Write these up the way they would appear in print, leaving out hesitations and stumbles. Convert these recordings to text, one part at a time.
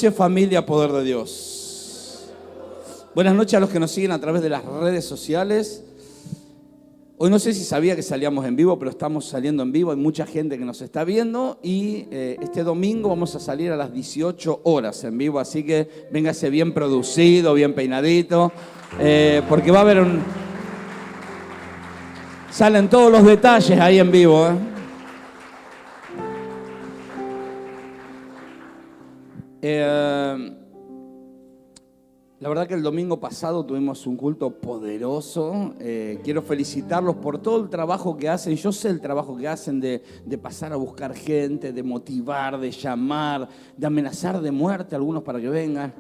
Familia, poder de Dios. Buenas noches a los que nos siguen a través de las redes sociales. Hoy no sé si sabía que salíamos en vivo, pero estamos saliendo en vivo. Hay mucha gente que nos está viendo y este domingo vamos a salir a las 18 horas en vivo. Así que véngase bien producido, bien peinadito, porque va a haber salen todos los detalles ahí en vivo, La verdad que el domingo pasado tuvimos un culto poderoso. Quiero felicitarlos por todo el trabajo que hacen. Yo sé el trabajo que hacen de pasar a buscar gente, de motivar, de llamar, de amenazar de muerte a algunos para que vengan.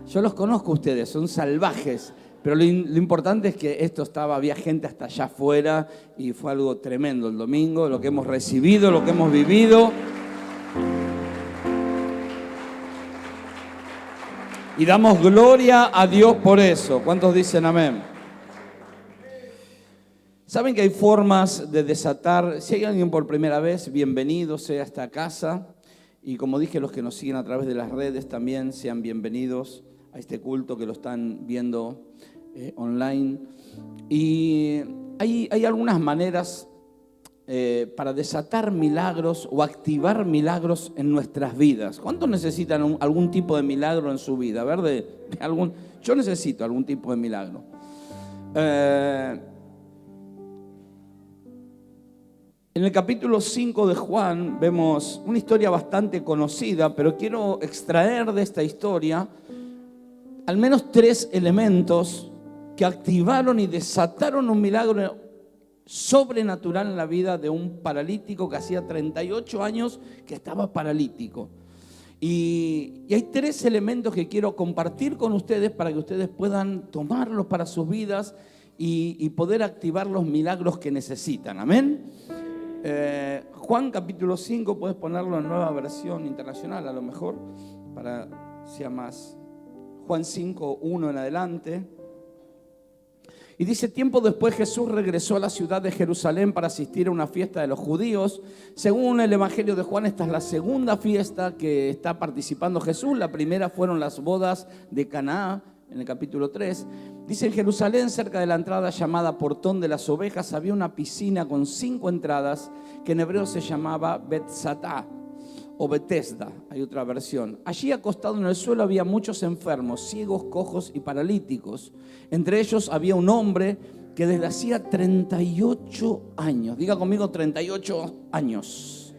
Yo los conozco a ustedes, son salvajes. Pero lo importante es que había gente hasta allá afuera y fue algo tremendo el domingo, lo que hemos recibido, lo que hemos vivido. Y damos gloria a Dios por eso. ¿Cuántos dicen amén? Saben que hay formas de desatar. Si hay alguien por primera vez, bienvenido sea a esta casa. Y como dije, los que nos siguen a través de las redes también sean bienvenidos a este culto que lo están viendo online. Y hay algunas maneras para desatar milagros o activar milagros en nuestras vidas. ¿Cuántos necesitan algún tipo de milagro en su vida? A ver, yo necesito algún tipo de milagro. En el capítulo 5 de Juan vemos una historia bastante conocida, pero quiero extraer de esta historia al menos 3 elementos que activaron y desataron un milagro sobrenatural en la vida de un paralítico que hacía 38 años que estaba paralítico. Y hay 3 elementos que quiero compartir con ustedes para que ustedes puedan tomarlos para sus vidas y poder activar los milagros que necesitan. Amén. Juan capítulo 5, puedes ponerlo en nueva versión internacional a lo mejor, para que sea más. Juan 5, 1 en adelante. Y dice: tiempo después Jesús regresó a la ciudad de Jerusalén para asistir a una fiesta de los judíos. Según el Evangelio de Juan, esta es la segunda fiesta que está participando Jesús. La primera fueron las bodas de Caná, en el capítulo 3. Dice: en Jerusalén, cerca de la entrada llamada Portón de las Ovejas, había una piscina con 5 entradas que en hebreo se llamaba Betzatá o Betesda, hay otra versión. Allí acostado en el suelo había muchos enfermos, ciegos, cojos y paralíticos. Entre ellos había un hombre que desde hacía 38 años, diga conmigo 38 años.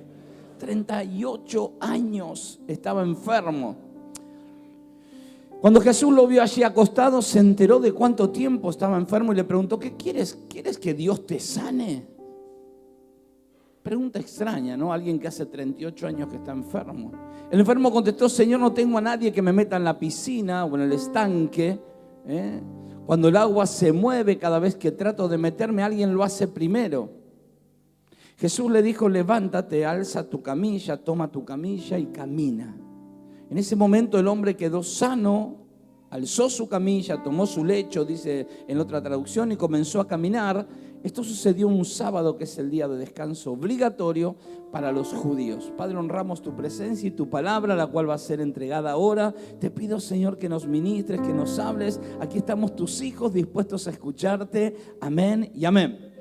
38 años estaba enfermo. Cuando Jesús lo vio allí acostado, se enteró de cuánto tiempo estaba enfermo y le preguntó: ¿qué quieres? ¿Quieres que Dios te sane? Pregunta extraña, ¿no? Alguien que hace 38 años que está enfermo. El enfermo contestó: Señor, no tengo a nadie que me meta en la piscina o en el estanque. Cuando el agua se mueve, cada vez que trato de meterme, alguien lo hace primero. Jesús le dijo: levántate, alza tu camilla, toma tu camilla y camina. En ese momento el hombre quedó sano, alzó su camilla, tomó su lecho, dice en otra traducción, y comenzó a caminar. Esto sucedió un sábado, que es el día de descanso obligatorio para los judíos. Padre, honramos tu presencia y tu palabra, la cual va a ser entregada ahora. Te pido, Señor, que nos ministres, que nos hables. Aquí estamos tus hijos dispuestos a escucharte. Amén y amén.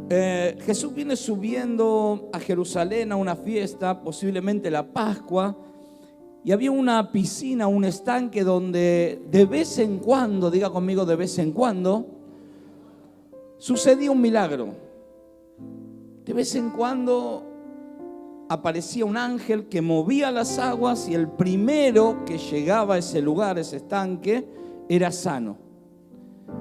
Jesús viene subiendo a Jerusalén a una fiesta, posiblemente la Pascua. Y había una piscina, un estanque donde de vez en cuando, diga conmigo, de vez en cuando, sucedía un milagro. De vez en cuando aparecía un ángel que movía las aguas y el primero que llegaba a ese lugar, ese estanque, era sano.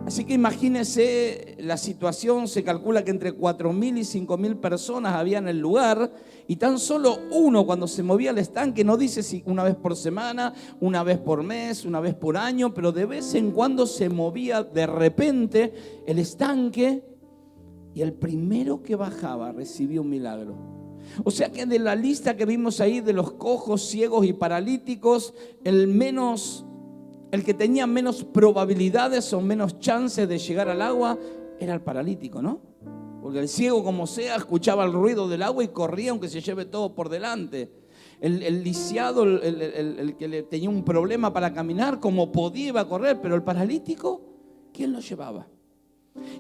Así que imagínense la situación. Se calcula que entre 4.000 y 5.000 personas había en el lugar, y tan solo uno, cuando se movía el estanque, no dice si una vez por semana, una vez por mes, una vez por año, pero de vez en cuando se movía de repente el estanque y el primero que bajaba recibía un milagro. O sea que de la lista que vimos ahí de los cojos, ciegos y paralíticos, el que tenía menos probabilidades o menos chances de llegar al agua era el paralítico, ¿no? Porque el ciego, como sea, escuchaba el ruido del agua y corría aunque se lleve todo por delante. El lisiado, el que tenía un problema para caminar, como podía iba a correr, pero el paralítico, ¿quién lo llevaba?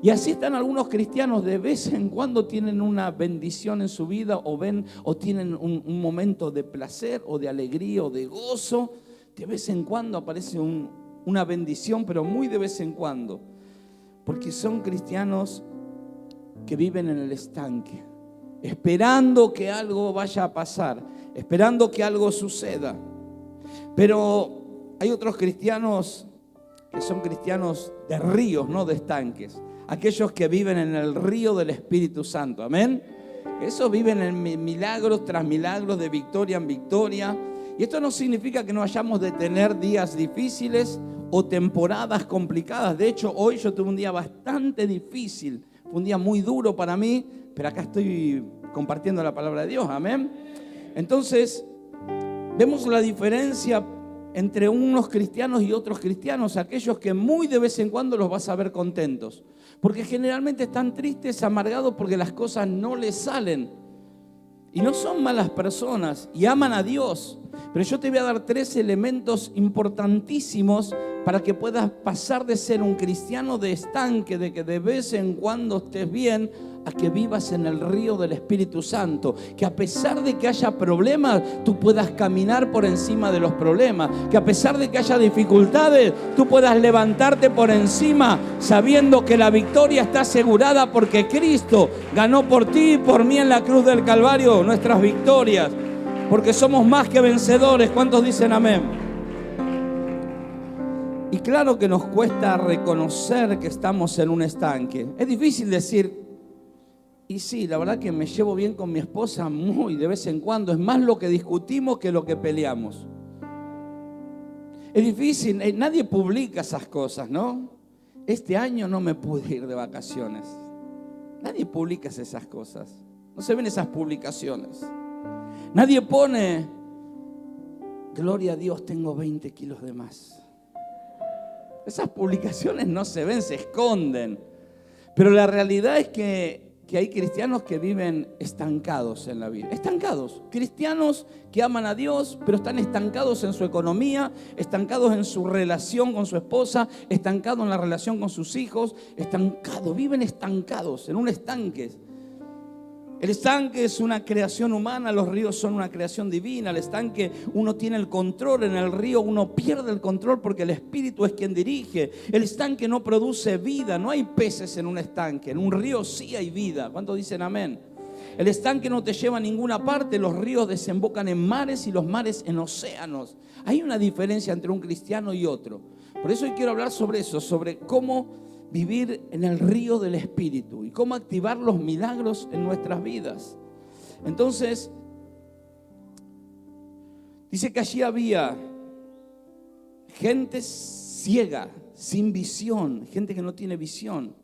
Y así están algunos cristianos, de vez en cuando tienen una bendición en su vida o tienen un momento de placer o de alegría o de gozo. De vez en cuando aparece una bendición, pero muy de vez en cuando, porque son cristianos que viven en el estanque, esperando que algo vaya a pasar, esperando que algo suceda. Pero hay otros cristianos que son cristianos de ríos, no de estanques. Aquellos que viven en el río del Espíritu Santo, amén. Esos viven en milagros tras milagros, de victoria en victoria. Y esto no significa que no hayamos de tener días difíciles o temporadas complicadas. De hecho, hoy yo tuve un día bastante difícil. Fue un día muy duro para mí, pero acá estoy compartiendo la palabra de Dios, amén. Entonces, vemos la diferencia entre unos cristianos y otros cristianos, aquellos que muy de vez en cuando los vas a ver contentos, porque generalmente están tristes, amargados porque las cosas no les salen. Y no son malas personas y aman a Dios, pero yo te voy a dar 3 elementos importantísimos para que puedas pasar de ser un cristiano de estanque, de que de vez en cuando estés bien, a que vivas en el río del Espíritu Santo. Que a pesar de que haya problemas, tú puedas caminar por encima de los problemas. Que a pesar de que haya dificultades, tú puedas levantarte por encima, sabiendo que la victoria está asegurada porque Cristo ganó por ti y por mí en la cruz del Calvario nuestras victorias. Porque somos más que vencedores. ¿Cuántos dicen amén? Y claro que nos cuesta reconocer que estamos en un estanque. Es difícil decir, y sí, la verdad que me llevo bien con mi esposa muy de vez en cuando. Es más lo que discutimos que lo que peleamos. Es difícil, nadie publica esas cosas, ¿no? Este año no me pude ir de vacaciones. Nadie publica esas cosas. No se ven esas publicaciones. Nadie pone, gloria a Dios, tengo 20 kilos de más. Esas publicaciones no se ven, se esconden. Pero la realidad es que hay cristianos que viven estancados en la vida. Estancados. Cristianos que aman a Dios, pero están estancados en su economía, estancados en su relación con su esposa, estancados en la relación con sus hijos, viven estancados en un estanque. El estanque es una creación humana, los ríos son una creación divina. El estanque, uno tiene el control, en el río uno pierde el control porque el Espíritu es quien dirige. El estanque no produce vida, no hay peces en un estanque, en un río sí hay vida. ¿Cuántos dicen amén? El estanque no te lleva a ninguna parte, los ríos desembocan en mares y los mares en océanos. Hay una diferencia entre un cristiano y otro. Por eso hoy quiero hablar sobre eso, sobre cómo vivir en el río del Espíritu y cómo activar los milagros en nuestras vidas. Entonces, dice que allí había gente ciega, sin visión, gente que no tiene visión,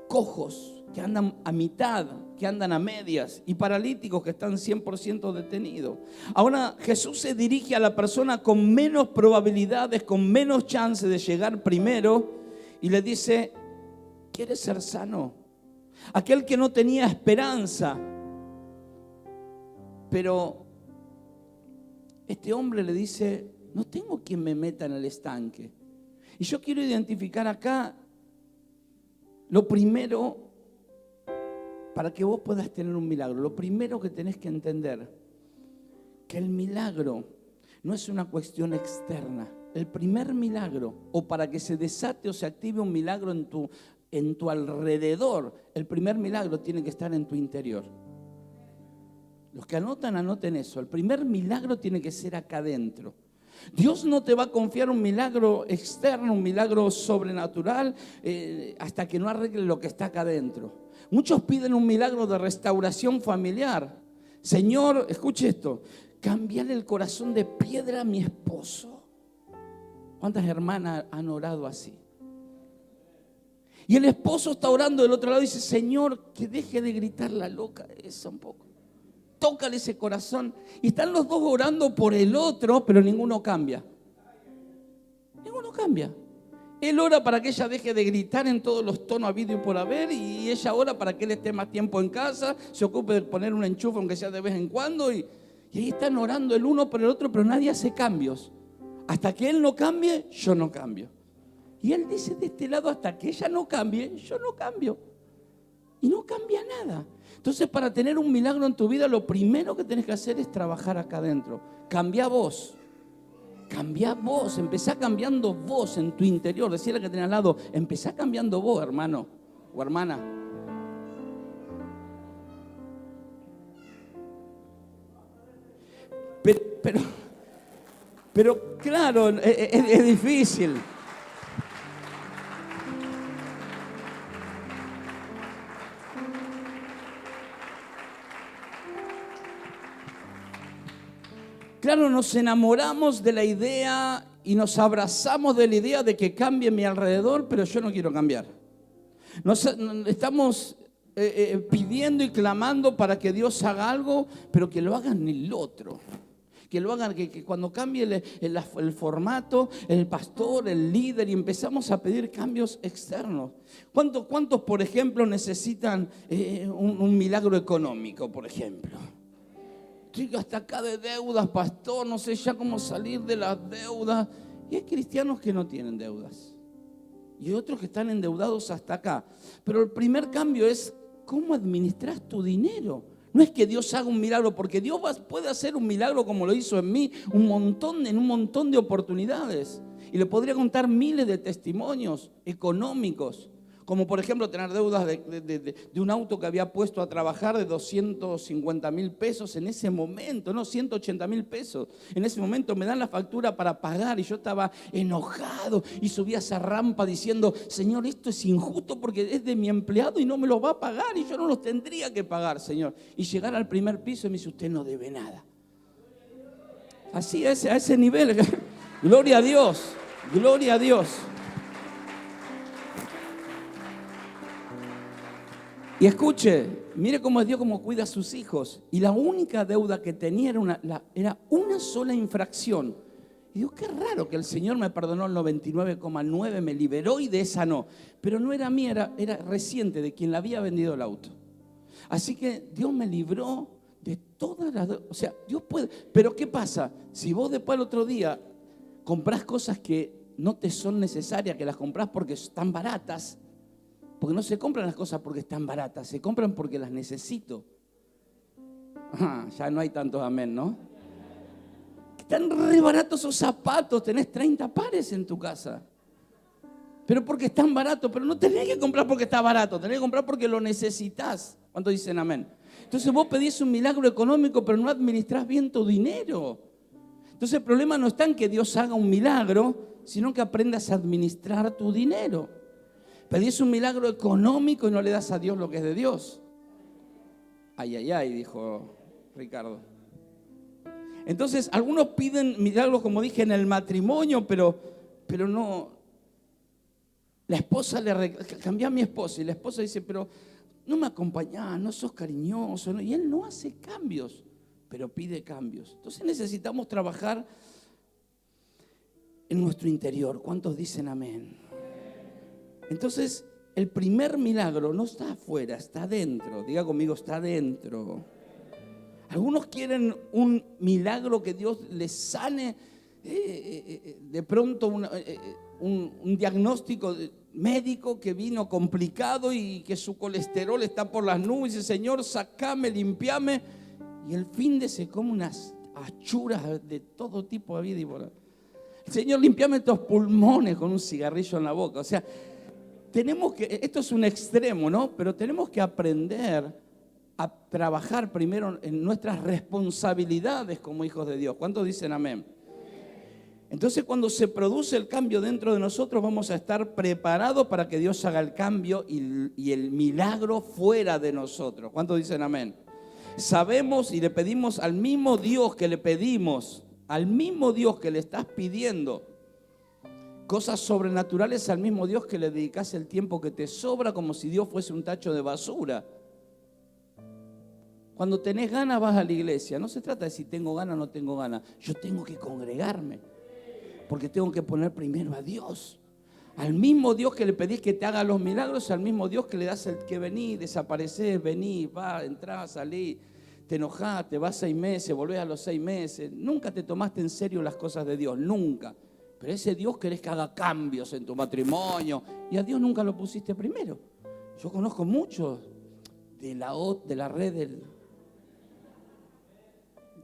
cojos que andan a mitad, que andan a medias, y paralíticos que están 100% detenidos. Ahora Jesús se dirige a la persona con menos probabilidades, con menos chance de llegar primero, y le dice, ¿quieres ser sano? Aquel que no tenía esperanza. Pero este hombre le dice, no tengo quien me meta en el estanque. Y yo quiero identificar acá lo primero para que vos puedas tener un milagro. Lo primero que tenés que entender, que el milagro no es una cuestión externa. El primer milagro, o para que se desate o se active un milagro en tu alrededor, el primer milagro tiene que estar en tu interior. Los que anoten eso. El primer milagro tiene que ser acá adentro. Dios no te va a confiar un milagro externo, un milagro sobrenatural, hasta que no arregle lo que está acá adentro. Muchos piden un milagro de restauración familiar. Señor, escuche esto, cambiarle el corazón de piedra a mi esposo. ¿Cuántas hermanas han orado así? Y el esposo está orando del otro lado y dice, Señor, que deje de gritar la loca esa un poco. Tócale ese corazón. Y están los dos orando por el otro, pero ninguno cambia. Ninguno cambia. Él ora para que ella deje de gritar en todos los tonos habido y por haber, y ella ora para que él esté más tiempo en casa, se ocupe de poner un enchufe aunque sea de vez en cuando, y Y ahí están orando el uno por el otro, pero nadie hace cambios. Hasta que él no cambie, yo no cambio. Y él dice de este lado, hasta que ella no cambie, yo no cambio. Y no cambia nada. Entonces, para tener un milagro en tu vida, lo primero que tenés que hacer es trabajar acá adentro. Cambia vos. Cambia vos. Empezá cambiando vos en tu interior. Decirle que tenés al lado, empezá cambiando vos, hermano o hermana. Pero claro, es difícil. Claro, nos enamoramos de la idea y nos abrazamos de la idea de que cambie mi alrededor, pero yo no quiero cambiar. Estamos pidiendo y clamando para que Dios haga algo, pero que lo hagan el otro. Que lo hagan, que cuando cambie el formato, el pastor, el líder, y empezamos a pedir cambios externos. ¿Cuántos, por ejemplo, necesitan un milagro económico, por ejemplo? Estoy hasta acá de deudas, pastor, no sé ya cómo salir de las deudas. Y hay cristianos que no tienen deudas. Y otros que están endeudados hasta acá. Pero el primer cambio es cómo administras tu dinero. No es que Dios haga un milagro, porque Dios puede hacer un milagro como lo hizo en mí, en un montón de oportunidades. Y le podría contar miles de testimonios económicos. Como por ejemplo tener deudas de un auto que había puesto a trabajar de 250,000 pesos en ese momento, no, 180,000 pesos. En ese momento me dan la factura para pagar y yo estaba enojado y subí a esa rampa diciendo, Señor, esto es injusto porque es de mi empleado y no me lo va a pagar y yo no los tendría que pagar, Señor. Y llegar al primer piso y me dice, usted no debe nada. Así es, a ese nivel. Gloria a Dios, gloria a Dios. Y escuche, mire cómo es Dios, cómo cuida a sus hijos. Y la única deuda que tenía era una sola infracción. Y digo, qué raro que el Señor me perdonó el 99,9, me liberó y de esa no. Pero no era mía, era reciente de quien le había vendido el auto. Así que Dios me libró de todas las deudas. O sea, Dios puede. Pero ¿qué pasa? Si vos después el otro día comprás cosas que no te son necesarias, que las comprás porque están baratas. Porque no se compran las cosas porque están baratas, se compran porque las necesito. Ya no hay tantos amén, ¿no? Están re baratos esos zapatos, tenés 30 pares en tu casa. Pero porque están baratos, pero no tenés que comprar porque está barato, tenés que comprar porque lo necesitas. ¿Cuántos dicen amén? Entonces vos pedís un milagro económico, pero no administrás bien tu dinero. Entonces el problema no está en que Dios haga un milagro, sino que aprendas a administrar tu dinero. Pedís un milagro económico y no le das a Dios lo que es de Dios. Ay, ay, ay, dijo Ricardo. Entonces, algunos piden milagros, como dije, en el matrimonio, pero no. La esposa cambia a mi esposa y la esposa dice, pero no me acompañás, no sos cariñoso. ¿No? Y él no hace cambios, pero pide cambios. Entonces necesitamos trabajar en nuestro interior. ¿Cuántos dicen amén? Entonces, el primer milagro no está afuera, está adentro. Diga conmigo, está adentro. Algunos quieren un milagro que Dios les sane, de pronto un diagnóstico médico que vino complicado y que su colesterol está por las nubes. Y dice, Señor, sacame, limpiame. Y el fin de se come unas achuras de todo tipo de vida y por ahí. Señor, limpiame estos pulmones con un cigarrillo en la boca. O sea, esto es un extremo, ¿no? Pero tenemos que aprender a trabajar primero en nuestras responsabilidades como hijos de Dios. ¿Cuántos dicen amén? Entonces, cuando se produce el cambio dentro de nosotros, vamos a estar preparados para que Dios haga el cambio y el milagro fuera de nosotros. ¿Cuántos dicen amén? Sabemos y le pedimos al mismo Dios que le pedimos, al mismo Dios que le estás pidiendo cosas sobrenaturales, al mismo Dios que le dedicas el tiempo que te sobra, como si Dios fuese un tacho de basura. Cuando tenés ganas vas a la iglesia. No se trata de si tengo ganas o no tengo ganas. Yo tengo que congregarme, porque tengo que poner primero a Dios. Al mismo Dios que le pedís que te haga los milagros, al mismo Dios que le das el que venís, desaparecés, venís, va, entrás, salís. te enojás, te vas 6 meses, volvés a los 6 meses. Nunca te tomaste en serio las cosas de Dios, nunca. Pero ese Dios querés que haga cambios en tu matrimonio y a Dios nunca lo pusiste primero. Yo conozco muchos de la red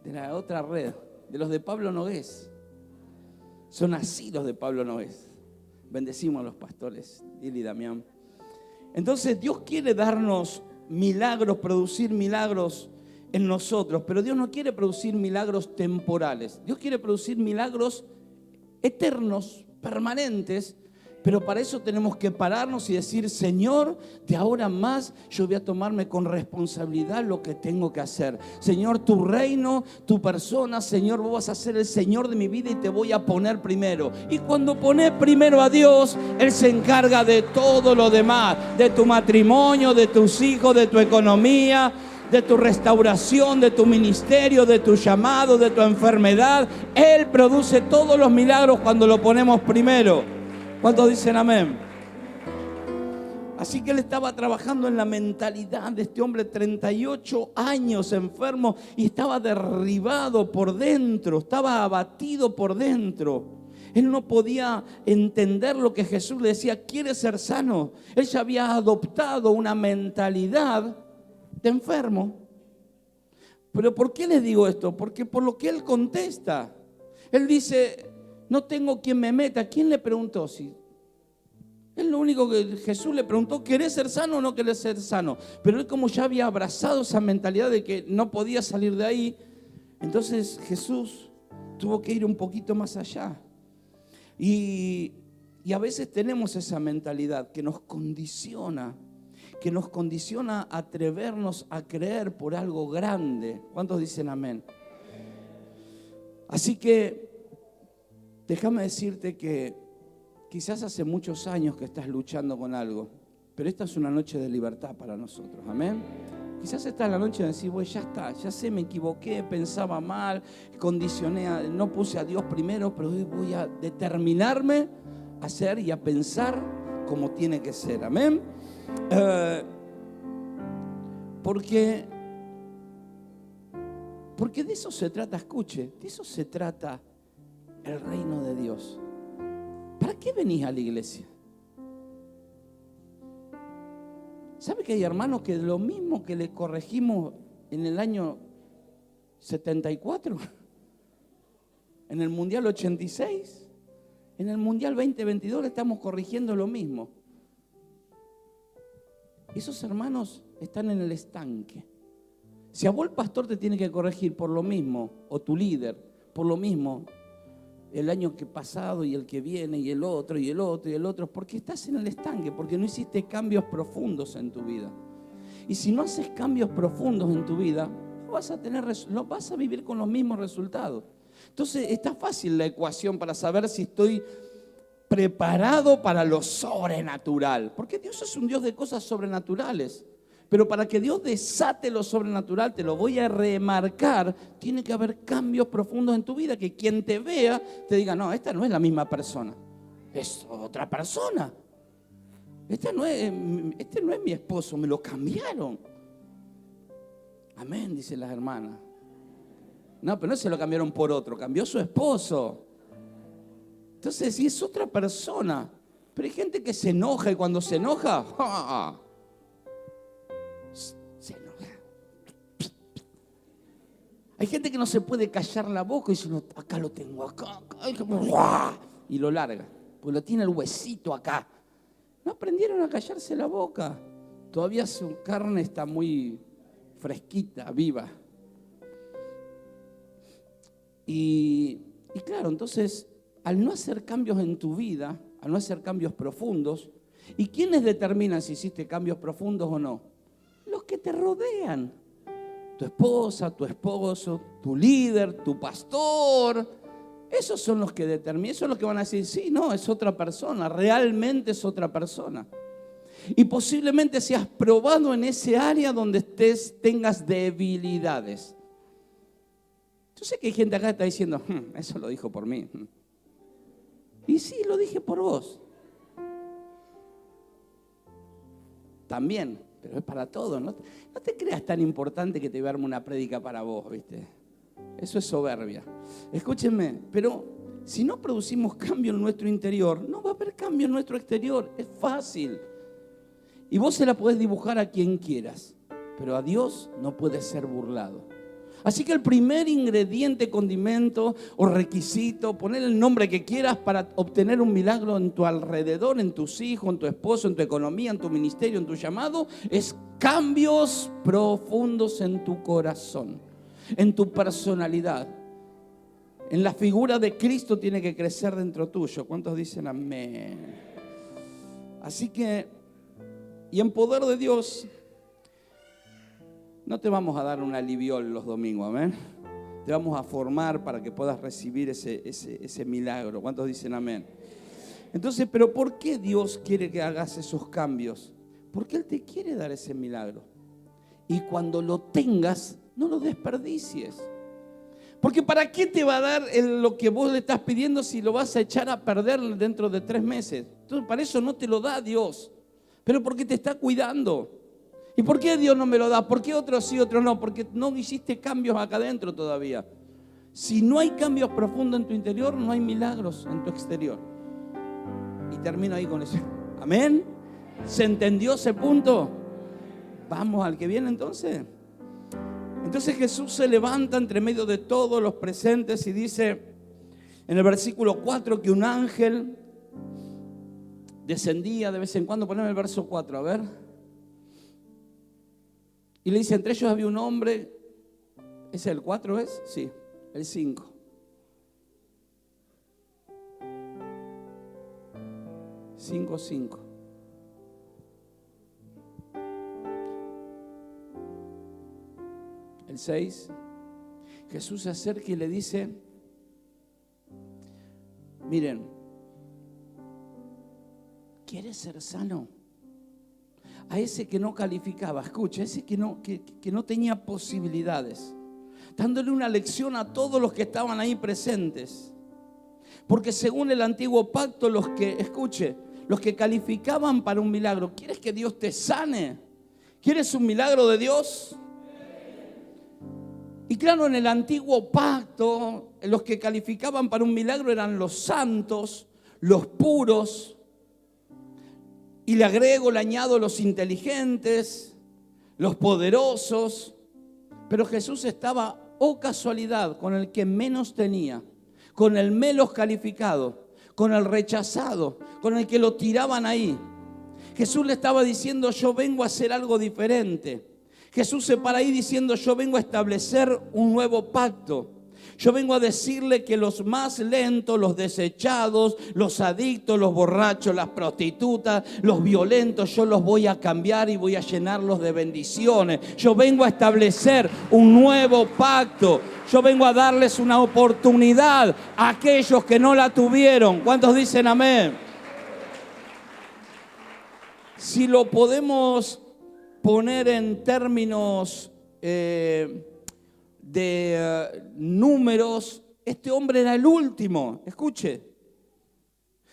de la otra red, de los de Pablo Nogués. Son nacidos de Pablo Nogués. Bendecimos a los pastores, Dili y Damián. Entonces Dios quiere darnos milagros, producir milagros en nosotros, pero Dios no quiere producir milagros temporales. Dios quiere producir milagros eternos, permanentes. Pero para eso tenemos que pararnos y decir: Señor, de ahora más yo voy a tomarme con responsabilidad lo que tengo que hacer. Señor, tu reino, tu persona, Señor, vos vas a ser el Señor de mi vida y te voy a poner primero. Y cuando pones primero a Dios, Él se encarga de todo lo demás, de tu matrimonio, de tus hijos, de tu economía, de tu restauración, de tu ministerio, de tu llamado, de tu enfermedad. Él produce todos los milagros cuando lo ponemos primero. ¿Cuántos dicen amén? Así que él estaba trabajando en la mentalidad de este hombre, 38 años enfermo, y estaba derribado por dentro, estaba abatido por dentro. Él no podía entender lo que Jesús le decía: ¿quieres ser sano? Él ya había adoptado una mentalidad de enfermo. ¿Pero por qué les digo esto? Porque por lo que él contesta. Él dice: no tengo quien me meta. ¿Quién le preguntó? Si él lo único que Jesús le preguntó: ¿querés ser sano o no querés ser sano? Pero él, como ya había abrazado esa mentalidad de que no podía salir de ahí, entonces Jesús tuvo que ir un poquito más allá. Y a veces tenemos esa mentalidad que nos condiciona a atrevernos a creer por algo grande. ¿Cuántos dicen amén? Así que déjame decirte que quizás hace muchos años que estás luchando con algo, pero esta es una noche de libertad para nosotros, amén. Quizás esta es la noche de decir: ya está, ya sé, me equivoqué, pensaba mal, condicioné, no puse a Dios primero, pero hoy voy a determinarme a hacer y a pensar como tiene que ser, amén. Porque de eso se trata, escuche, de eso se trata el reino de Dios. ¿Para qué venís a la iglesia? ¿Sabe que hay hermanos que lo mismo que le corregimos en el año 74, en el Mundial 86, en el Mundial 2022 le estamos corrigiendo lo mismo? Esos hermanos están en el estanque. Si a vos el pastor te tiene que corregir por lo mismo, o tu líder, por lo mismo, el año que pasado y el que viene y el otro y el otro y el otro, porque estás en el estanque, porque no hiciste cambios profundos en tu vida. Y si no haces cambios profundos en tu vida, no vas a vivir con los mismos resultados. Entonces está fácil la ecuación para saber si estoy preparado para lo sobrenatural, porque Dios es un Dios de cosas sobrenaturales. Pero para que Dios desate lo sobrenatural, te lo voy a remarcar, tiene que haber cambios profundos en tu vida, que quien te vea te diga: no, esta no es la misma persona, es otra persona. Este no es mi esposo, me lo cambiaron. Amén, dicen las hermanas. No, pero no se lo cambiaron por otro, cambió su esposo. Entonces, si es otra persona. Pero hay gente que se enoja, y cuando se enoja, ¡ja! Se enoja. Hay gente que no se puede callar la boca y dice: no, acá lo tengo, acá, y lo larga, pues lo tiene el huesito acá. No aprendieron a callarse la boca. Todavía su carne está muy fresquita, viva. Y claro, entonces, al no hacer cambios en tu vida, al no hacer cambios profundos, ¿y quiénes determinan si hiciste cambios profundos o no? Los que te rodean. Tu esposa, tu esposo, tu líder, tu pastor. Esos son los que determinan, esos son los que van a decir: sí, no, es otra persona, realmente es otra persona. Y posiblemente seas probado en ese área donde tengas debilidades. Yo sé que hay gente acá que está diciendo: eso lo dijo por mí. Y sí, lo dije por vos. También, Pero es para todo, ¿no? No te creas tan importante que te voy a armar una prédica para vos, ¿viste? Eso es soberbia. Escúchenme, pero si no producimos cambio en nuestro interior, no va a haber cambio en nuestro exterior. Es fácil. Y vos se la podés dibujar a quien quieras, pero a Dios no puede ser burlado. Así que el primer ingrediente, condimento o requisito, poner el nombre que quieras para obtener un milagro en tu alrededor, en tus hijos, en tu esposo, en tu economía, en tu ministerio, en tu llamado, es cambios profundos en tu corazón, en tu personalidad. En la figura de Cristo tiene que crecer dentro tuyo. ¿Cuántos dicen amén? Así que, y en poder de Dios, no te vamos a dar un aliviol los domingos, amén. Te vamos a formar para que puedas recibir ese milagro. ¿Cuántos dicen amén? Entonces, ¿pero por qué Dios quiere que hagas esos cambios? Porque Él te quiere dar ese milagro. Y cuando lo tengas, no lo desperdicies. Porque ¿para qué te va a dar lo que vos le estás pidiendo si lo vas a echar a perder dentro de 3 meses? Entonces, para eso no te lo da Dios. Pero porque te está cuidando. ¿Y por qué Dios no me lo da? ¿Por qué otros sí, otros no? Porque no hiciste cambios acá adentro todavía. Si no hay cambios profundos en tu interior, no hay milagros en tu exterior. Y termino ahí con eso. ¿Amén? ¿Se entendió ese punto? Vamos al que viene entonces. Entonces Jesús se levanta entre medio de todos los presentes y dice en el versículo 4 que un ángel descendía de vez en cuando. Poneme el verso 4, a ver. Y le dice, entre ellos había un hombre. ¿Ese el 4 es? Sí, el 5. Cinco. El 6. Jesús se acerca y le dice, miren, ¿quieres ser sano? A ese que no calificaba, escucha, ese que no tenía posibilidades, dándole una lección a todos los que estaban ahí presentes. Porque según el antiguo pacto, los que calificaban para un milagro, ¿quieres que Dios te sane? ¿Quieres un milagro de Dios? Y claro, en el antiguo pacto, los que calificaban para un milagro eran los santos, los puros. Y le añado los inteligentes, los poderosos. Pero Jesús estaba, oh casualidad, con el que menos tenía, con el menos calificado, con el rechazado, con el que lo tiraban ahí. Jesús le estaba diciendo, yo vengo a hacer algo diferente. Jesús se para ahí diciendo, yo vengo a establecer un nuevo pacto. Yo vengo a decirle que los más lentos, los desechados, los adictos, los borrachos, las prostitutas, los violentos, yo los voy a cambiar y voy a llenarlos de bendiciones. Yo vengo a establecer un nuevo pacto. Yo vengo a darles una oportunidad a aquellos que no la tuvieron. ¿Cuántos dicen amén? Si lo podemos poner en términos de números, este hombre era el último. Escuche,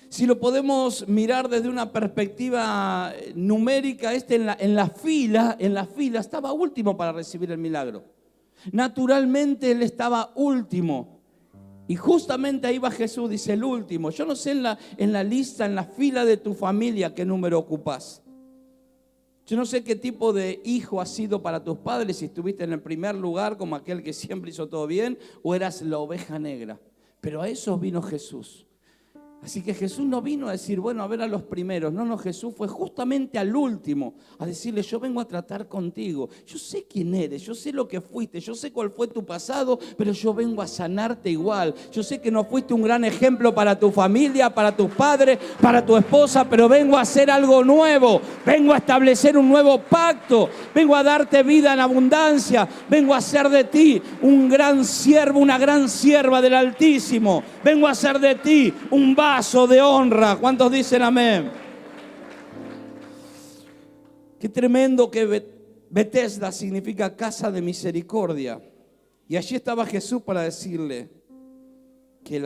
si lo podemos mirar desde una perspectiva numérica, en la fila estaba último para recibir el milagro. Naturalmente él estaba último. Y justamente ahí va Jesús, dice el último. Yo no sé en la lista, en la fila de tu familia qué número ocupás. Yo no sé qué tipo de hijo has sido para tus padres, si estuviste en el primer lugar como aquel que siempre hizo todo bien, o eras la oveja negra. Pero a esos vino Jesús. Así que Jesús no vino a decir, bueno, a ver a los primeros. No, Jesús fue justamente al último a decirle, yo vengo a tratar contigo. Yo sé quién eres, yo sé lo que fuiste, yo sé cuál fue tu pasado, pero yo vengo a sanarte igual. Yo sé que no fuiste un gran ejemplo para tu familia, para tus padres, para tu esposa, pero vengo a hacer algo nuevo. Vengo a establecer un nuevo pacto. Vengo a darte vida en abundancia. Vengo a hacer de ti un gran siervo, una gran sierva del Altísimo. Vengo a hacer de ti un vaso de honra. ¿Cuántos dicen amén? Qué tremendo que Betesda significa casa de misericordia. Y allí estaba Jesús para decirle que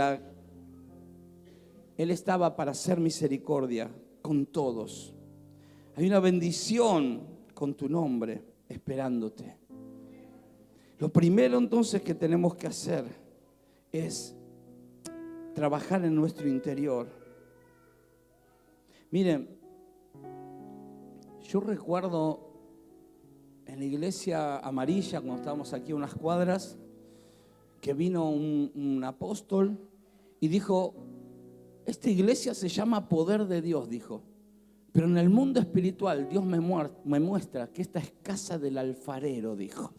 Él estaba para hacer misericordia con todos. Hay una bendición con tu nombre esperándote. Lo primero entonces que tenemos que hacer es trabajar en nuestro interior. Miren, yo recuerdo en la iglesia amarilla, cuando estábamos aquí a unas cuadras, que vino un apóstol y dijo, esta iglesia se llama Poder de Dios, dijo. Pero en el mundo espiritual Dios me muestra que esta es casa del alfarero, dijo.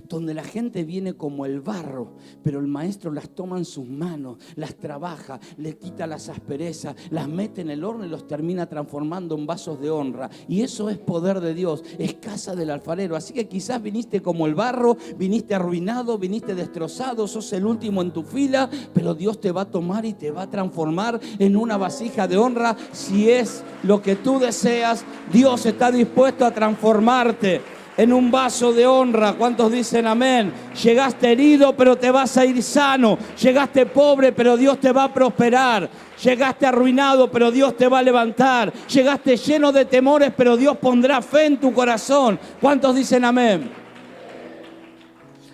Donde la gente viene como el barro, pero el maestro las toma en sus manos, las trabaja, le quita las asperezas, las mete en el horno y los termina transformando en vasos de honra. Y eso es poder de Dios, es casa del alfarero. Así que quizás viniste como el barro, viniste arruinado, viniste destrozado, sos el último en tu fila, pero Dios te va a tomar y te va a transformar en una vasija de honra. Si es lo que tú deseas, Dios está dispuesto a transformarte en un vaso de honra. ¿Cuántos dicen amén? Llegaste herido, pero te vas a ir sano. Llegaste pobre, pero Dios te va a prosperar. Llegaste arruinado, pero Dios te va a levantar. Llegaste lleno de temores, pero Dios pondrá fe en tu corazón. ¿Cuántos dicen amén?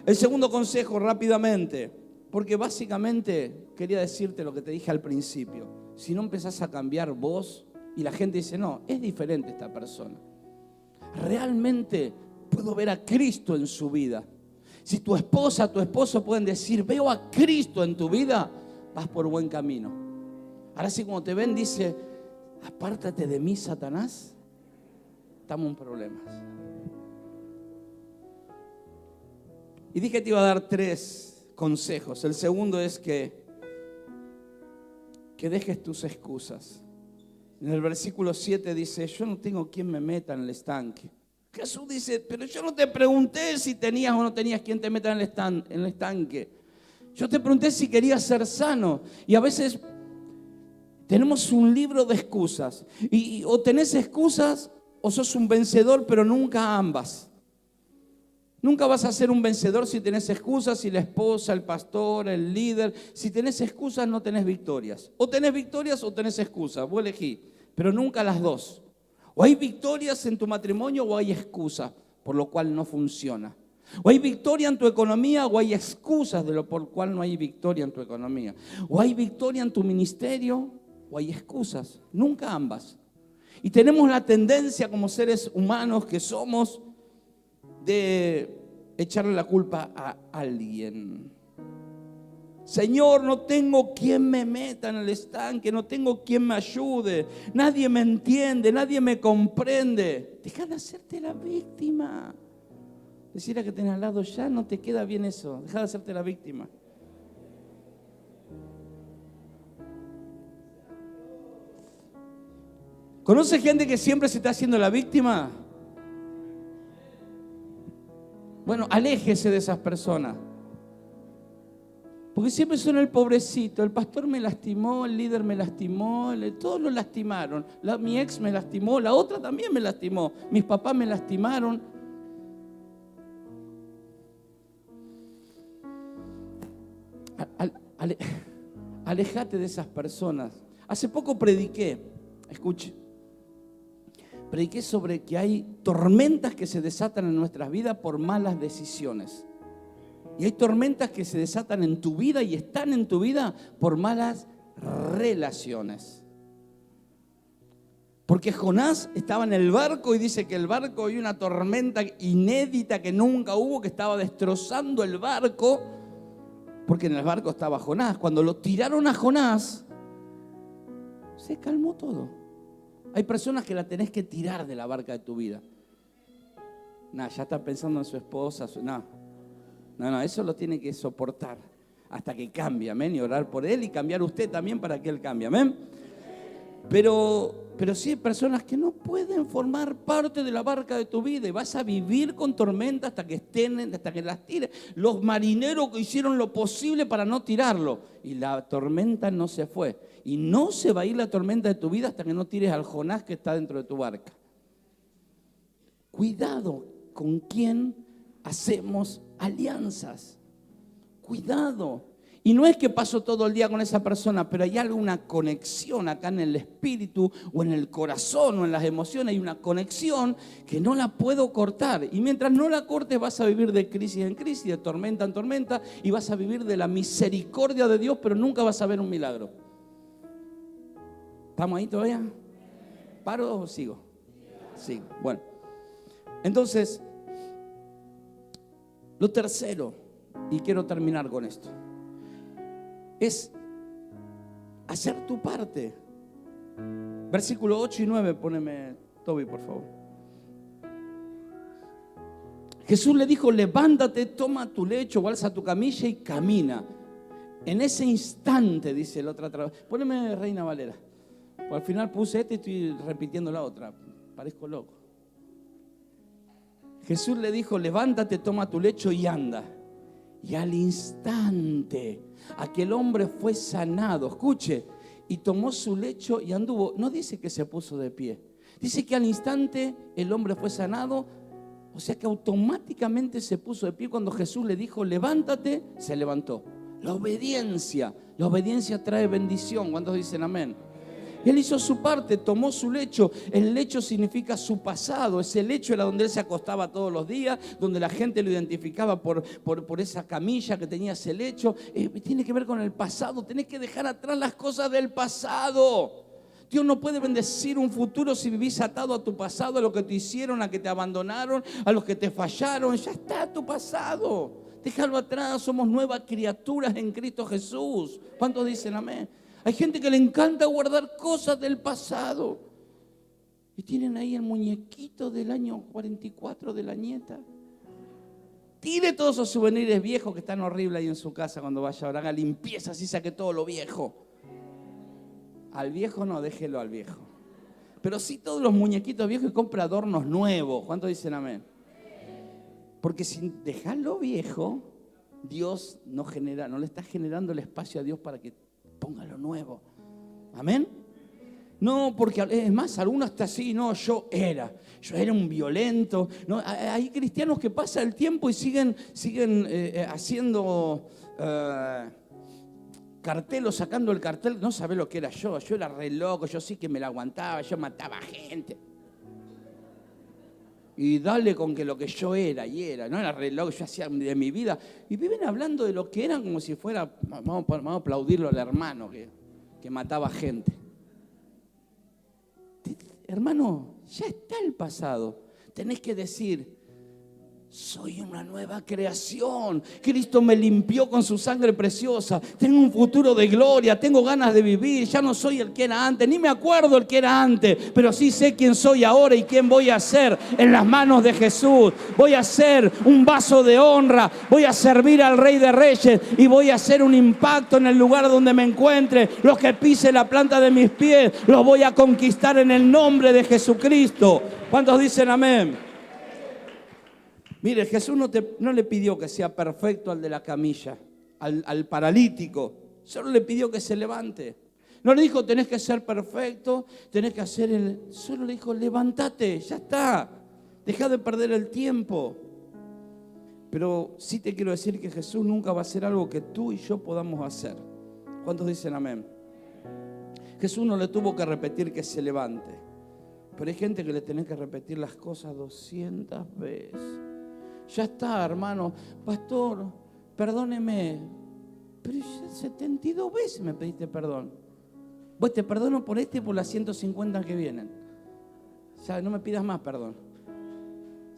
El segundo consejo, rápidamente, porque básicamente quería decirte lo que te dije al principio. Si no empezás a cambiar vos y la gente dice, no, es diferente esta persona. Realmente puedo ver a Cristo en su vida. Si tu esposa, tu esposo pueden decir, veo a Cristo en tu vida, vas por buen camino. Ahora sí, cuando te ven, dice, apártate de mí, Satanás, estamos en problemas. Y dije que te iba a dar 3 consejos. El segundo es que dejes tus excusas. En el versículo 7 dice, yo no tengo quien me meta en el estanque. Jesús dice, pero yo no te pregunté si tenías o no tenías quien te meta en el estanque. Yo te pregunté si querías ser sano. Y a veces tenemos un libro de excusas. Y o tenés excusas o sos un vencedor, pero nunca ambas. Nunca vas a ser un vencedor si tenés excusas, si la esposa, el pastor, el líder. Si tenés excusas, no tenés victorias. O tenés victorias o tenés excusas. Vos elegí, pero nunca las dos. O hay victorias en tu matrimonio o hay excusas, por lo cual no funciona. O hay victoria en tu economía o hay excusas de lo por cual no hay victoria en tu economía. O hay victoria en tu ministerio o hay excusas. Nunca ambas. Y tenemos la tendencia como seres humanos que somos de echarle la culpa a alguien. Señor, no tengo quien me meta en el estanque, no tengo quien me ayude, nadie me entiende, nadie me comprende. Deja de hacerte la víctima. Decir a que tenés al lado, ya no te queda bien eso, deja de hacerte la víctima. ¿Conoce gente que siempre se está haciendo la víctima? Bueno, aléjese de esas personas. Porque siempre son el pobrecito, el pastor me lastimó, el líder me lastimó, todos lo lastimaron. Mi ex me lastimó, la otra también me lastimó, mis papás me lastimaron. Alejate de esas personas. Hace poco prediqué, escuche, prediqué sobre que hay tormentas que se desatan en nuestras vidas por malas decisiones. Y hay tormentas que se desatan en tu vida y están en tu vida por malas relaciones. Porque Jonás estaba en el barco y dice que el barco había una tormenta inédita que nunca hubo, que estaba destrozando el barco, porque en el barco estaba Jonás. Cuando lo tiraron a Jonás, se calmó todo. Hay personas que la tenés que tirar de la barca de tu vida. Ya está pensando en su esposa, No, eso lo tiene que soportar hasta que cambie, amén, y orar por él y cambiar usted también para que él cambie, amén. Pero sí hay personas que no pueden formar parte de la barca de tu vida y vas a vivir con tormenta hasta que las tires. Los marineros que hicieron lo posible para no tirarlo y la tormenta no se fue. Y no se va a ir la tormenta de tu vida hasta que no tires al Jonás que está dentro de tu barca. Cuidado con quién hacemos alianzas. Cuidado. Y no es que paso todo el día con esa persona, pero hay alguna conexión acá en el espíritu o en el corazón o en las emociones. Hay una conexión que no la puedo cortar. Y mientras no la cortes vas a vivir de crisis en crisis, de tormenta en tormenta, y vas a vivir de la misericordia de Dios, pero nunca vas a ver un milagro. ¿Estamos ahí todavía? ¿Paro o sigo? Sigo. Bueno, entonces, lo tercero, y quiero terminar con esto, es hacer tu parte. Versículo 8 y 9, poneme, Toby, por favor. Jesús le dijo: levántate, toma tu lecho, o alza tu camilla y camina. En ese instante, dice la otra traducción. Poneme Reina Valera. Al final puse y estoy repitiendo la otra. Parezco loco. Jesús le dijo: levántate, toma tu lecho y anda. Y al instante aquel hombre fue sanado. Escuche, y tomó su lecho y anduvo. No dice que se puso de pie. Dice que al instante el hombre fue sanado. O sea que automáticamente se puso de pie. Cuando Jesús le dijo: levántate, se levantó. La obediencia trae bendición. ¿Cuántos dicen amén? Él hizo su parte, tomó su lecho. El lecho significa su pasado. Ese lecho era donde él se acostaba todos los días, donde la gente lo identificaba por esa camilla que tenía ese lecho. Tiene que ver con el pasado. Tenés que dejar atrás las cosas del pasado. Dios no puede bendecir un futuro si vivís atado a tu pasado, a lo que te hicieron, a que te abandonaron, a los que te fallaron. Ya está tu pasado. Déjalo atrás. Somos nuevas criaturas en Cristo Jesús. ¿Cuántos dicen amén? Hay gente que le encanta guardar cosas del pasado. Y tienen ahí el muñequito del año 44 de la nieta. Tire todos esos souvenirs viejos que están horribles ahí en su casa cuando vaya ahora. Haga limpieza, así saque todo lo viejo. Al viejo no, déjelo al viejo. Pero sí todos los muñequitos viejos y compra adornos nuevos. ¿Cuántos dicen amén? Porque si dejarlo viejo, Dios no le está generando el espacio a Dios para que ponga lo nuevo. ¿Amén? No, porque es más, algunos hasta así, no, yo era un violento. No, hay cristianos que pasa el tiempo y siguen haciendo cartelos, sacando el cartel. No sabés lo que era yo era re loco, yo sí que me la aguantaba, yo mataba gente. Y dale con que lo que yo era, no era re loco, yo hacía de mi vida. Y viven hablando de lo que eran como si fuera, vamos a aplaudirlo al hermano que mataba gente. Hermano, ya está el pasado. Tenés que decir: soy una nueva creación. Cristo me limpió con su sangre preciosa. Tengo un futuro de gloria. Tengo ganas de vivir. Ya no soy el que era antes. Ni me acuerdo el que era antes. Pero sí sé quién soy ahora y quién voy a ser en las manos de Jesús. Voy a ser un vaso de honra. Voy a servir al Rey de Reyes. Y voy a hacer un impacto en el lugar donde me encuentre. Los que pise la planta de mis pies, los voy a conquistar en el nombre de Jesucristo. ¿Cuántos dicen amén? Mire, Jesús no le pidió que sea perfecto al de la camilla, al paralítico. Solo le pidió que se levante. No le dijo: tenés que ser perfecto, tenés que hacer Solo le dijo: levántate, ya está. Deja de perder el tiempo. Pero sí te quiero decir que Jesús nunca va a hacer algo que tú y yo podamos hacer. ¿Cuántos dicen amén? Jesús no le tuvo que repetir que se levante. Pero hay gente que le tenés que repetir las cosas 200 veces. Ya está, hermano. Pastor, perdóneme. Pero ya 72 veces me pediste perdón. Vos te perdono por y por las 150 que vienen. Ya no me pidas más perdón.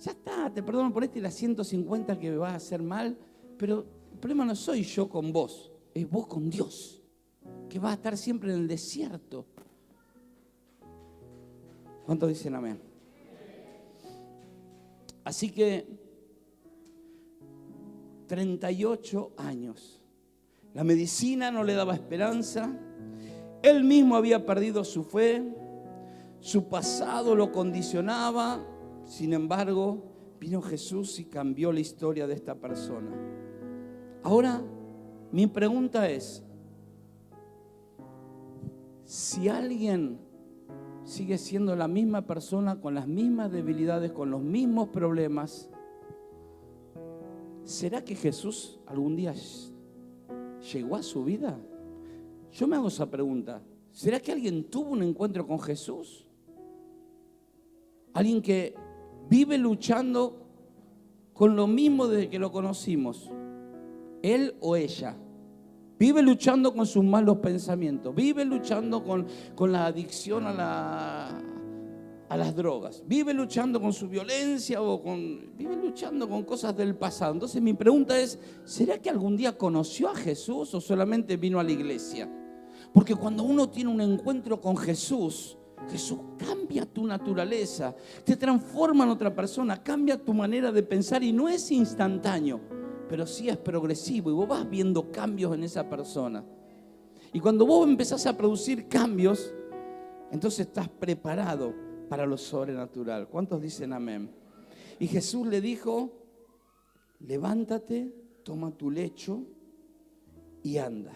Ya está, te perdono por y las 150 que me vas a hacer mal. Pero el problema no soy yo con vos. Es vos con Dios. Que vas a estar siempre en el desierto. ¿Cuántos dicen amén? Así que 38 años. La medicina no le daba esperanza. Él mismo había perdido su fe. Su pasado lo condicionaba. Sin embargo, vino Jesús y cambió la historia de esta persona. Ahora, mi pregunta es: si alguien sigue siendo la misma persona, con las mismas debilidades, con los mismos problemas, ¿será que Jesús algún día llegó a su vida? Yo me hago esa pregunta. ¿Será que alguien tuvo un encuentro con Jesús? Alguien que vive luchando con lo mismo desde que lo conocimos. Él o ella. Vive luchando con sus malos pensamientos. Vive luchando con la adicción a las drogas. Vive luchando con su violencia vive luchando con cosas del pasado. Entonces mi pregunta es, ¿será que algún día conoció a Jesús o solamente vino a la iglesia? Porque cuando uno tiene un encuentro con Jesús, Jesús cambia tu naturaleza, te transforma en otra persona, cambia tu manera de pensar y no es instantáneo, pero sí es progresivo y vos vas viendo cambios en esa persona. Y cuando vos empezás a producir cambios, entonces estás preparado para lo sobrenatural. ¿Cuántos dicen amén? Y Jesús le dijo, levántate, toma tu lecho y anda.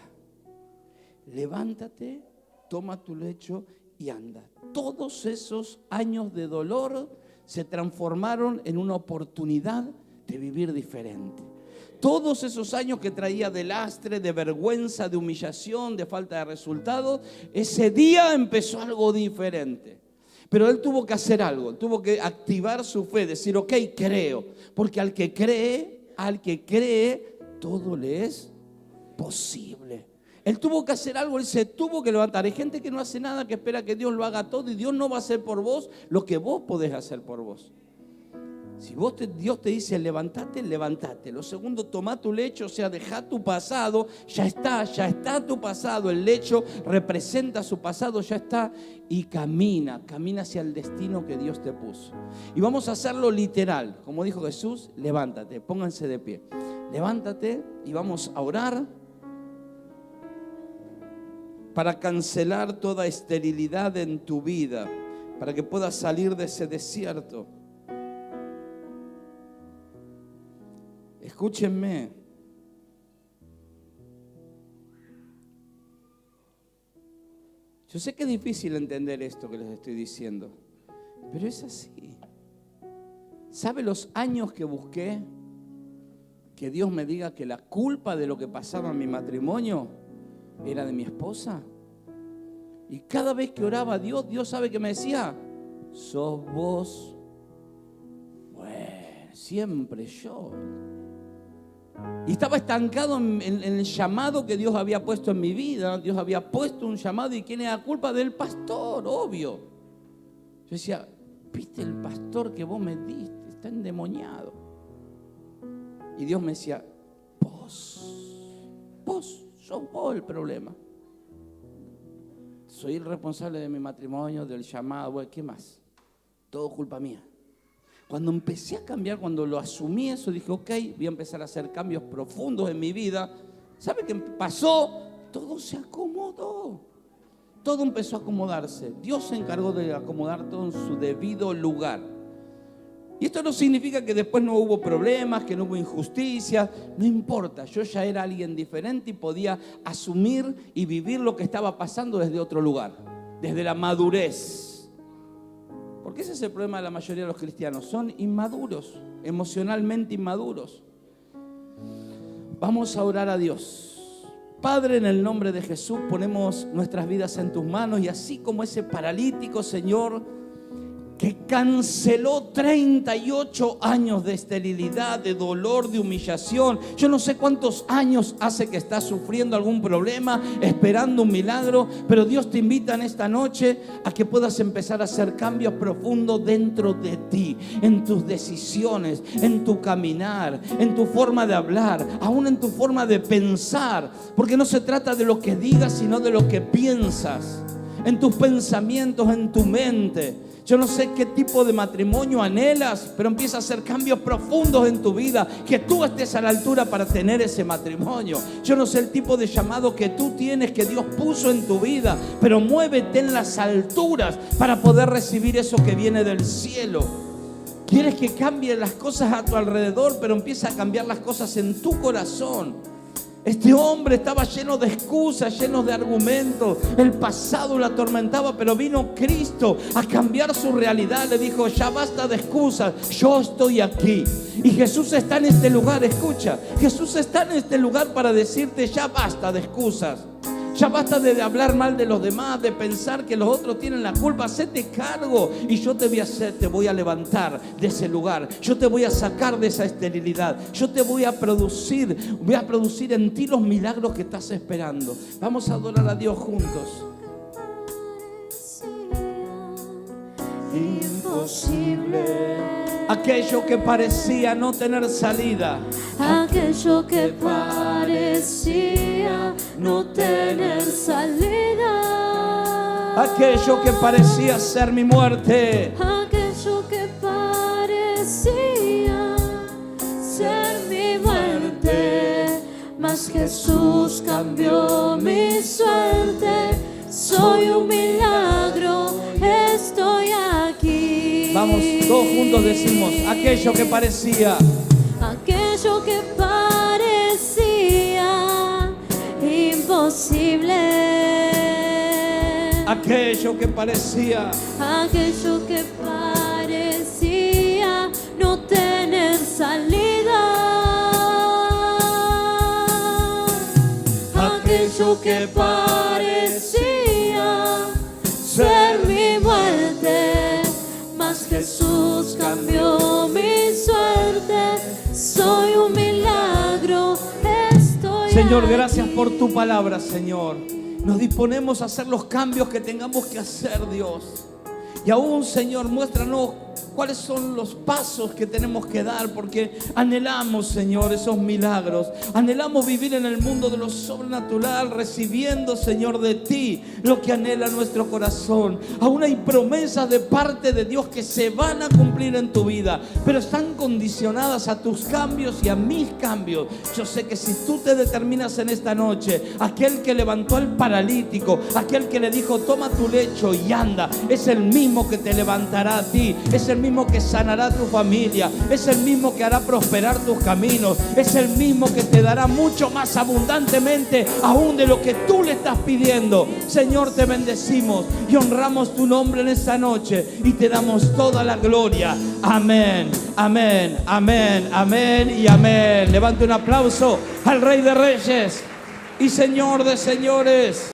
Levántate, toma tu lecho y anda. Todos esos años de dolor se transformaron en una oportunidad de vivir diferente. Todos esos años que traía de lastre, de vergüenza, de humillación, de falta de resultados, ese día empezó algo diferente. Pero él tuvo que hacer algo, tuvo que activar su fe, decir, ok, creo. Porque al que cree, todo le es posible. Él tuvo que hacer algo, él se tuvo que levantar. Hay gente que no hace nada, que espera que Dios lo haga todo y Dios no va a hacer por vos lo que vos podés hacer por vos. Si Dios te dice levántate, levántate. Lo segundo, toma tu lecho, o sea, deja tu pasado. Ya está tu pasado. El lecho representa su pasado, ya está. Y camina hacia el destino que Dios te puso. Y vamos a hacerlo literal. Como dijo Jesús, levántate, pónganse de pie. Levántate y vamos a orar para cancelar toda esterilidad en tu vida, para que puedas salir de ese desierto. Escúchenme. Yo sé que es difícil entender esto que les estoy diciendo, pero es así. ¿Sabe los años que busqué que Dios me diga que la culpa de lo que pasaba en mi matrimonio era de mi esposa? Y cada vez que oraba a Dios, Dios sabe que me decía, sos vos. Bueno, siempre yo. Y estaba estancado en el llamado que Dios había puesto en mi vida. Dios había puesto un llamado y ¿quién era culpa? Del pastor, obvio. Yo decía, viste el pastor que vos me diste, está endemoniado. Y Dios me decía, vos sos vos el problema. Soy el responsable de mi matrimonio, del llamado, ¿qué más? Todo culpa mía. Cuando empecé a cambiar, cuando lo asumí eso, dije, ok, voy a empezar a hacer cambios profundos en mi vida. ¿Sabe qué pasó? Todo se acomodó. Todo empezó a acomodarse. Dios se encargó de acomodar todo en su debido lugar. Y esto no significa que después no hubo problemas, que no hubo injusticia. No importa, yo ya era alguien diferente y podía asumir y vivir lo que estaba pasando desde otro lugar, desde la madurez. Porque ese es el problema de la mayoría de los cristianos. Son inmaduros, emocionalmente inmaduros. Vamos a orar a Dios. Padre, en el nombre de Jesús ponemos nuestras vidas en tus manos. Y así como ese paralítico, Señor, que canceló 38 años de esterilidad, de dolor, de humillación. Yo no sé cuántos años hace que estás sufriendo algún problema, esperando un milagro, pero Dios te invita en esta noche a que puedas empezar a hacer cambios profundos dentro de ti, en tus decisiones, en tu caminar, en tu forma de hablar, aún en tu forma de pensar, porque no se trata de lo que digas, sino de lo que piensas, en tus pensamientos, en tu mente. Yo no sé qué tipo de matrimonio anhelas, pero empieza a hacer cambios profundos en tu vida, que tú estés a la altura para tener ese matrimonio. Yo no sé el tipo de llamado que tú tienes, que Dios puso en tu vida, pero muévete en las alturas para poder recibir eso que viene del cielo. Quieres que cambien las cosas a tu alrededor, pero empieza a cambiar las cosas en tu corazón. Este hombre estaba lleno de excusas, lleno de argumentos. El pasado lo atormentaba, pero vino Cristo a cambiar su realidad. Le dijo: ya basta de excusas, yo estoy aquí. Y Jesús está en este lugar, escucha. Jesús está en este lugar para decirte: ya basta de excusas. Ya basta de hablar mal de los demás, de pensar que los otros tienen la culpa. Hacete cargo y yo te voy a levantar de ese lugar. Yo te voy a sacar de esa esterilidad. Yo te voy a producir en ti los milagros que estás esperando. Vamos a adorar a Dios juntos. Imposible. Aquello que parecía no tener salida. Aquello que parecía no tener salida. Aquello que parecía ser mi muerte. Aquello que parecía ser mi muerte. Mas Jesús cambió mi suerte. Soy un milagro, estoy aquí. Vamos, todos juntos decimos: aquello que parecía. Aquello que parecía imposible. Aquello que parecía. Aquello que parecía no tener salida. Aquello que parecía ser mi muerte. Mas Jesús cambió mi suerte. Soy un milagro, estoy Señor, aquí. gracias por tu palabra, Señor. Nos disponemos a hacer los cambios que tengamos que hacer, Dios. Y aún, Señor, muéstranos cuáles son los pasos que tenemos que dar, porque anhelamos, Señor, esos milagros. Anhelamos vivir en el mundo de lo sobrenatural, recibiendo, Señor, de ti lo que anhela nuestro corazón. Aún hay promesas de parte de Dios que se van a cumplir en tu vida, pero están condicionadas a tus cambios y a mis cambios. Yo sé que si tú te determinas en esta noche, aquel que levantó al paralítico, aquel que le dijo: toma tu lecho y anda, es el mismo que te levantará a ti, es el mismo que sanará a tu familia, es el mismo que hará prosperar tus caminos, es el mismo que te dará mucho más abundantemente aún de lo que tú le estás pidiendo. Señor, te bendecimos y honramos tu nombre en esta noche y te damos toda la gloria. Amén, amén, amén, amén y amén. Levante un aplauso al Rey de Reyes y Señor de Señores.